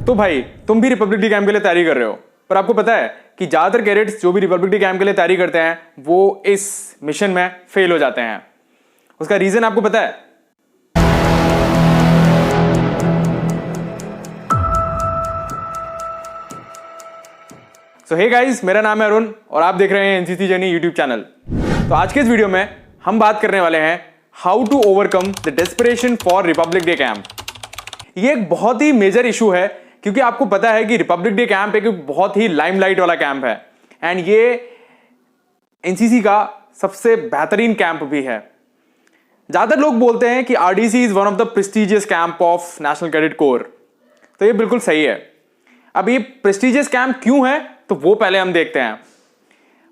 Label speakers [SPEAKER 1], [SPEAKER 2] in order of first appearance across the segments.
[SPEAKER 1] तो भाई तुम भी रिपब्लिक डे कैंप के लिए तैयारी कर रहे हो, पर आपको पता है कि ज्यादातर कैडेट्स जो भी रिपब्लिक डे कैंप के लिए तैयारी करते हैं वो इस मिशन में फेल हो जाते हैं। उसका रीजन आपको पता है? सो हे गाइस, मेरा नाम है अरुण और आप देख रहे हैं एनसीसी जर्नी यूट्यूब चैनल। तो आज के इस वीडियो में हम बात करने वाले हैं how to overcome the desperation for republic day camp. ये एक बहुत ही मेजर इशू है क्योंकि आपको पता है कि रिपब्लिक डे कैंप एक बहुत ही लाइमलाइट वाला कैंप है एंड ये एनसीसी का सबसे बेहतरीन कैंप भी है। ज्यादातर लोग बोलते हैं कि RDC is one of the prestigious camp of national cadet corps. तो ये बिल्कुल सही है। अब ये प्रेस्टिजियस कैंप क्यों है तो वो पहले हम देखते हैं।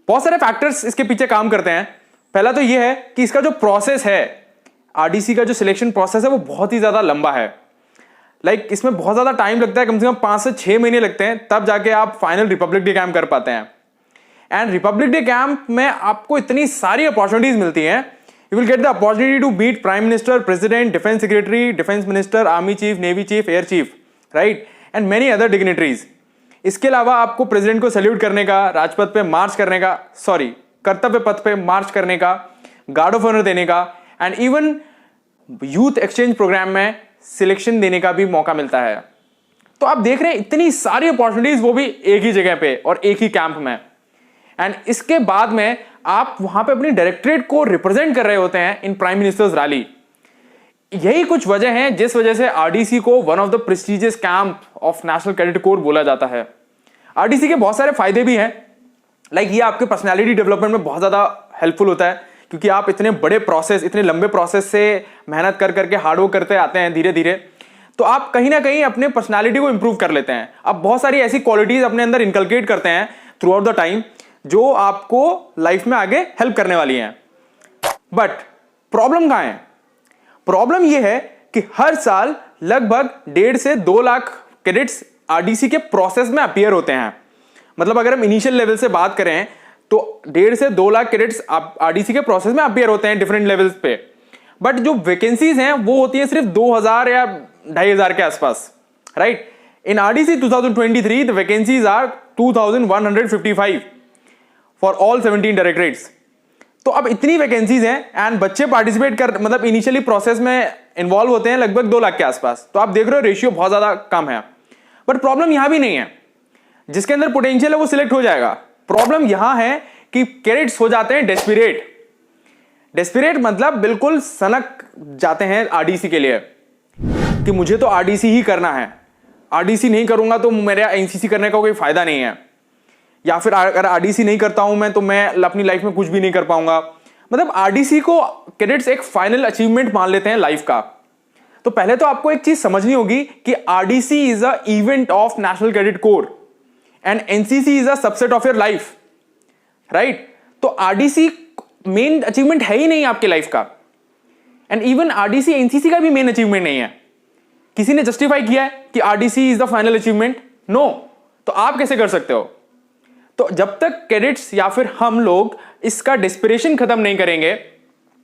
[SPEAKER 1] बहुत सारे फैक्टर्स इसके पीछे काम करते हैं। पहला तो ये है कि इसका जो प्रोसेस है, आरडीसी का जो सिलेक्शन प्रोसेस है वो बहुत ही ज्यादा लंबा है। इसमें बहुत ज्यादा टाइम लगता है, कम से कम 5 से 6 महीने लगते हैं, तब जाके आप फाइनल रिपब्लिक डे कैंप कर पाते हैं। एंड रिपब्लिक डे कैंप में आपको इतनी सारी अपॉर्चुनिटीज मिलती हैं। You will get the opportunity to meet prime minister, president, defence secretary, defence minister, army chief, navy chief, air chief, right, and many other dignitaries. इसके अलावा आपको प्रेसिडेंट को सैल्यूट करने का, राजपथ पे मार्च करने का, कर्तव्य पथ पे मार्च करने का, गार्ड ऑफ ऑनर देने का, and even youth exchange programme में सिलेक्शन देने का भी मौका मिलता है। तो आप देख रहे हैं इतनी सारी अपॉर्चुनिटीज, वो भी एक ही जगह पे और एक ही कैंप में। एंड इसके बाद में आप वहां पे अपनी डायरेक्टरेट को रिप्रेजेंट कर रहे होते हैं इन प्राइम मिनिस्टर्स रैली। यही कुछ वजह है जिस वजह से आरडीसी को one of the prestigious camp of national cadet corps बोला जाता है। आरडीसी के बहुत सारे फायदे भी हैं। ये आपके पर्सनालिटी डेवलपमेंट में बहुत ज्यादा हेल्पफुल होता है क्योंकि आप इतने बड़े प्रोसेस, इतने लंबे प्रोसेस से मेहनत कर करके हार्डवर्क करते आते हैं धीरे धीरे, तो आप कहीं ना कहीं अपने पर्सनालिटी को इंप्रूव कर लेते हैं। आप बहुत सारी ऐसी क्वालिटीज अपने अंदर इनकलकेट करते हैं थ्रू आउट द टाइम जो आपको लाइफ में आगे हेल्प करने वाली हैं। बट प्रॉब्लम कहां है? प्रॉब्लम यह है कि हर साल लगभग 1.5 से 2 लाख कैडेट्स आरडीसी के प्रोसेस में अपीयर होते हैं। अगर हम इनिशियल लेवल से बात करें तो 1.5 से 2 लाख कैडेट्स आरडीसी के प्रोसेस में अपीयर होते हैं डिफरेंट लेवल्स पे। बट जो वैकेंसीज हैं वो होती है सिर्फ 2000 या 2500 के आसपास, right. In RDC 2023 the vacancies are 2155 for all 17 directorates. तो अब इतनी वैकेंसीज हैं एंड बच्चे पार्टिसिपेट कर इनिशियली प्रोसेस में इन्वॉल्व होते हैं लगभग 2 लाख के आसपास। तो आप देख रहे हो रेशियो बहुत ज्यादा कम है। बट प्रॉब्लम यहां भी नहीं है। जिसके अंदर पोटेंशियल है वो सिलेक्ट हो जाएगा। प्रॉब्लम यहां है कि कैडेट्स हो जाते हैं डेस्परेट बिल्कुल सनक जाते हैं आरडीसी के लिए कि मुझे तो आरडीसी ही करना है, आरडीसी नहीं करूंगा तो मेरा एनसीसी करने का कोई फायदा नहीं है, या फिर अगर आरडीसी नहीं करता हूं मैं तो मैं अपनी लाइफ में कुछ भी नहीं कर पाऊंगा। आरडीसी को कैडेट्स एक फाइनल अचीवमेंट मान लेते हैं लाइफ का। तो पहले तो आपको एक चीज समझनी होगी कि RDC is a event of national cadet corps and NCC is a subset of your life, right. तो आरडीसी मेन अचीवमेंट है ही नहीं आपके लाइफ का, एंड इवन आरडीसी एनसीसी का भी मेन अचीवमेंट नहीं है। किसी ने जस्टिफाई किया है कि RDC is the final achievement? No. तो आप कैसे कर सकते हो? तो जब तक कैडेट्स या फिर हम लोग इसका डेस्परेशन खत्म नहीं करेंगे,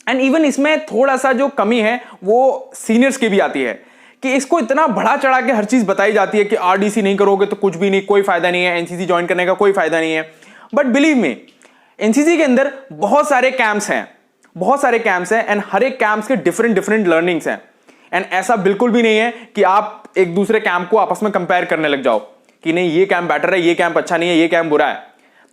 [SPEAKER 1] एंड इवन इसमें थोड़ा सा जो कमी है वो सीनियर्स की भी आती है कि इसको इतना बढ़ा चढ़ा के हर चीज बताई जाती है कि आरडीसी नहीं करोगे तो कुछ भी नहीं, कोई फायदा नहीं है, एनसीसी ज्वाइन करने का कोई फायदा नहीं है। बट बिलीव मी, एनसीसी के अंदर बहुत सारे कैंप्स हैं एंड हर एक कैंप्स के डिफरेंट लर्निंग्स हैं। एंड ऐसा बिल्कुल भी नहीं है कि आप एक दूसरे कैंप को आपस में कंपेयर करने लग जाओ कि नहीं ये कैंप बेटर है, ये कैंप अच्छा नहीं है, ये कैंप बुरा है।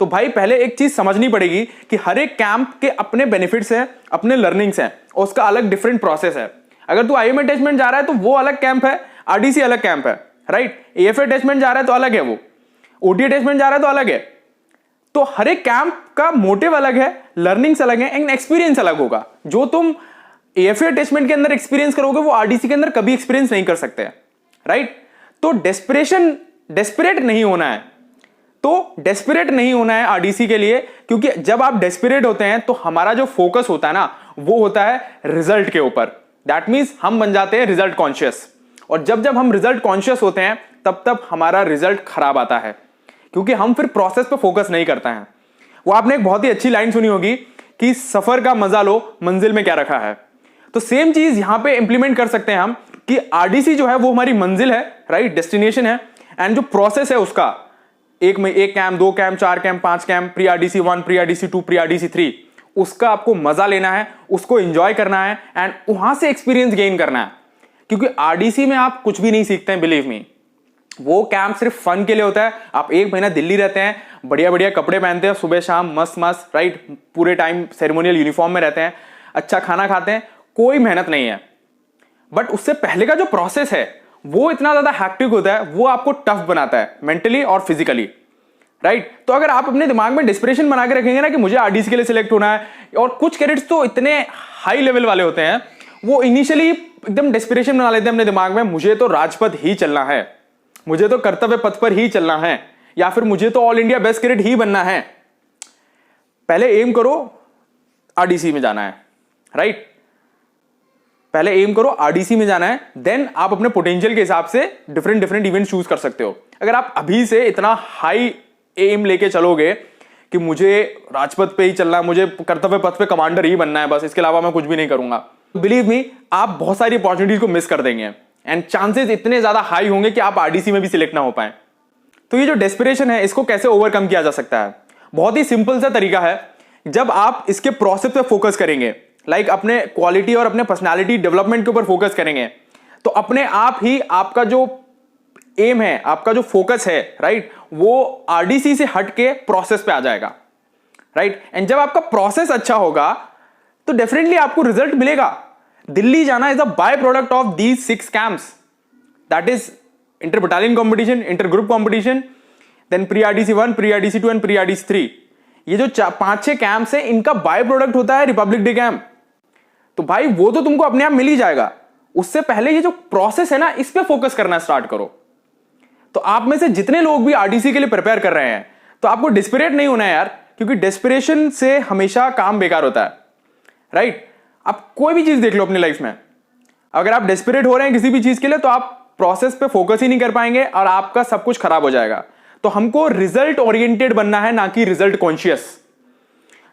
[SPEAKER 1] तो भाई पहले एक चीज समझनी पड़ेगी कि हर एक कैंप के अपने बेनिफिट्स हैं, अपने लर्निंग्स हैं और उसका अलग डिफरेंट प्रोसेस है। अगर तू आईएम अटैचमेंट जा रहा है तो वो अलग कैंप है, आरडीसी अलग कैंप है, राइट। एएफए अटैचमेंट जा रहा है तो अलग है, वो ओटी अटैचमेंट जा रहा है तो अलग है। तो हर एक कैंप का मोटिव अलग है, लर्निंग्स अलग है एंड एक्सपीरियंस अलग होगा। जो तुम एएफए अटैचमेंट के अंदर एक्सपीरियंस करोगे वो आरडीसी के अंदर कभी एक्सपीरियंस नहीं कर सकते, राइट। तो डेस्परेट नहीं होना है आरडीसी के लिए, क्योंकि जब आप डेस्परेट होते हैं तो हमारा जो फोकस होता है ना वो होता है रिजल्ट के ऊपर। दैट मीन्स हम बन जाते हैं रिजल्ट कॉन्शियस, और जब हम रिजल्ट कॉन्शियस होते हैं तब हमारा रिजल्ट खराब आता है क्योंकि हम फिर प्रोसेस पे फोकस नहीं करते हैं। वो आपने एक बहुत ही अच्छी लाइन सुनी होगी कि सफर का मजा लो, मंजिल में क्या रखा है। तो सेम चीज यहां पे इंप्लीमेंट कर सकते हैं हम कि आरडीसी जो है वो हमारी मंजिल है, राइट, डेस्टिनेशन है, एंड जो प्रोसेस है उसका, एक में 1 camp, 2 camp, 4 camp, 5 camp, pre RDC 1, pre RDC 2, pre RDC 3, उसका आपको मजा लेना है, उसको एंजॉय करना है एंड वहां से एक्सपीरियंस गेन करना है। क्योंकि आरडीसी में आप कुछ भी नहीं सीखते हैं, बिलीव मी। वो कैंप सिर्फ फन के लिए होता है। आप 1 महीना दिल्ली रहते हैं, बढ़िया बढ़िया कपड़े पहनते हैं, सुबह शाम मस्त मस्त, राइट, पूरे टाइम सेरेमोनियल यूनिफॉर्म में रहते हैं, अच्छा खाना खाते हैं, कोई मेहनत नहीं है। बट उससे पहले का जो प्रोसेस है वो इतना ज्यादा हैक्टिक होता है, वो आपको टफ बनाता है मेंटली और फिजिकली, राइट। तो अगर आप अपने दिमाग में डिस्परेशन बना के रखेंगे ना कि मुझे आरडीसी के लिए सिलेक्ट होना है, और कुछ कैडेट्स तो इतने हाई लेवल वाले होते हैं, वो इनिशियली एकदम डिस्परेशन बना लेते हैं अपने दिमाग में, मुझे तो राजपथ ही चलना है, मुझे तो कर्तव्य पथ पर ही चलना है, या फिर मुझे तो ऑल इंडिया बेस्ट कैडेट ही बनना है। पहले एम करो आरडीसी में जाना है, राइट। पहले एम करो आरडीसी में जाना है, देन आप अपने पोटेंशियल के हिसाब से डिफरेंट इवेंट चूज कर सकते हो। अगर आप अभी से इतना हाई एम लेके चलोगे कि मुझे राजपथ पे ही चलना है, मुझे कर्तव्य पथ पे कमांडर ही बनना है, बस इसके अलावा मैं कुछ भी नहीं करूंगा, बिलीव मी आप बहुत सारी अपॉर्चुनिटीज को मिस कर देंगे एंड चांसेस इतने ज्यादा हाई होंगे कि आप आरडीसी में भी सिलेक्ट ना हो पाए। तो ये जो डेस्परेशन है, इसको कैसे ओवरकम किया जा सकता है? बहुत ही सिंपल सा तरीका है। जब आप इसके प्रोसेस पे फोकस करेंगे, लाइक अपने क्वालिटी और अपने पर्सनालिटी डेवलपमेंट के ऊपर फोकस करेंगे, तो अपने आप ही आपका जो एम है, आपका जो फोकस है, राइट, वो आरडीसी से हट के प्रोसेस पे आ जाएगा, राइट। एंड जब आपका प्रोसेस अच्छा होगा तो डेफिनेटली आपको रिजल्ट मिलेगा। दिल्ली जाना is a by product of these 6 camps, that is inter battalion competition, inter group competition, then pre RDC 1, pre RDC 2 and pre RDC 3। ये जो 5-6 कैंप्स है, इनका बाय प्रोडक्ट होता है रिपब्लिक डे कैंप। तो भाई वो तो तुमको अपने आप मिल ही जाएगा। उससे पहले ये जो प्रोसेस है ना, इस पे फोकस करना स्टार्ट करो। तो आप में से जितने लोग भी आरडीसी के लिए प्रिपेयर कर रहे हैं, तो आपको डिस्परेट नहीं होना है यार, क्योंकि डेस्परेशन से हमेशा काम बेकार होता है, राइट। आप कोई भी चीज देख लो अपनी लाइफ में, अगर आप डेस्परेट हो रहे हैं किसी भी चीज के लिए, तो आप प्रोसेस पे फोकस ही नहीं कर पाएंगे और आपका सब कुछ खराब हो जाएगा। तो हमको रिजल्ट ओरिएंटेड बनना है, ना कि रिजल्ट कॉन्शियस।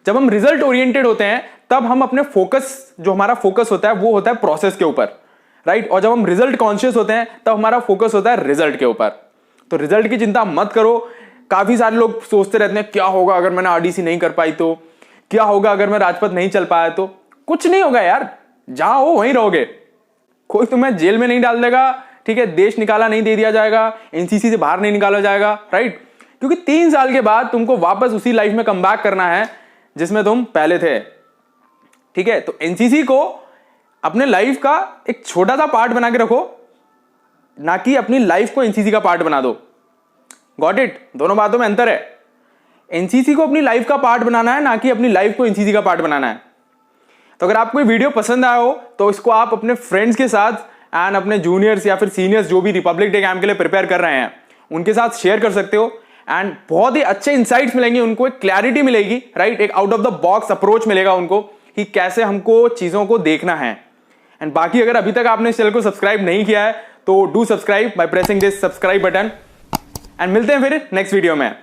[SPEAKER 1] जब हम रिजल्ट ओरिएंटेड होते हैं, तब हम अपने फोकस, जो हमारा फोकस होता है वो होता है प्रोसेस के ऊपर, राइट। और जब हम रिजल्ट कॉन्शियस होते हैं, तब हमारा फोकस होता है रिजल्ट के ऊपर। तो रिजल्ट की चिंता मत करो। काफी सारे लोग सोचते रहते हैं क्या होगा अगर मैंने आरडीसी नहीं कर पाई तो, क्या होगा अगर मैं राजपथ नहीं चल पाया तो। कुछ नहीं होगा यार, जहां हो वहीं रहोगे, कोई तुम्हें जेल में नहीं डाल देगा, ठीक है, देश निकाला नहीं दे दिया जाएगा, एनसीसी से बाहर नहीं निकाला जाएगा, राइट। क्योंकि 3 साल के बाद तुमको वापस उसी लाइफ में कम बैक करना है जिसमें तुम पहले थे, ठीक है। तो एनसीसी को अपने लाइफ का एक छोटा सा पार्ट बना के रखो, ना कि अपनी लाइफ को एनसीसी का पार्ट बना दो। Got it? दोनों बातों में अंतर है। एनसीसी को अपनी लाइफ का पार्ट बनाना है, ना कि अपनी लाइफ को एनसीसी का पार्ट बनाना है। तो अगर आपको ये वीडियो पसंद आया हो तो इसको आप अपने फ्रेंड्स के साथ एंड अपने जूनियर्स या फिर सीनियर्स जो भी रिपब्लिक डे कैंप के लिए प्रिपेयर कर रहे हैं, उनके साथ शेयर कर सकते हो। एंड बहुत ही अच्छे इंसाइट्स मिलेंगे उनको, एक क्लैरिटी मिलेगी, राइट, एक out of the box approach मिलेगा उनको कि कैसे हमको चीजों को देखना है। एंड बाकी अगर अभी तक आपने इस चैनल को सब्सक्राइब नहीं किया है तो do subscribe by pressing this subscribe button. And मिलते हैं फिर नेक्स्ट वीडियो में।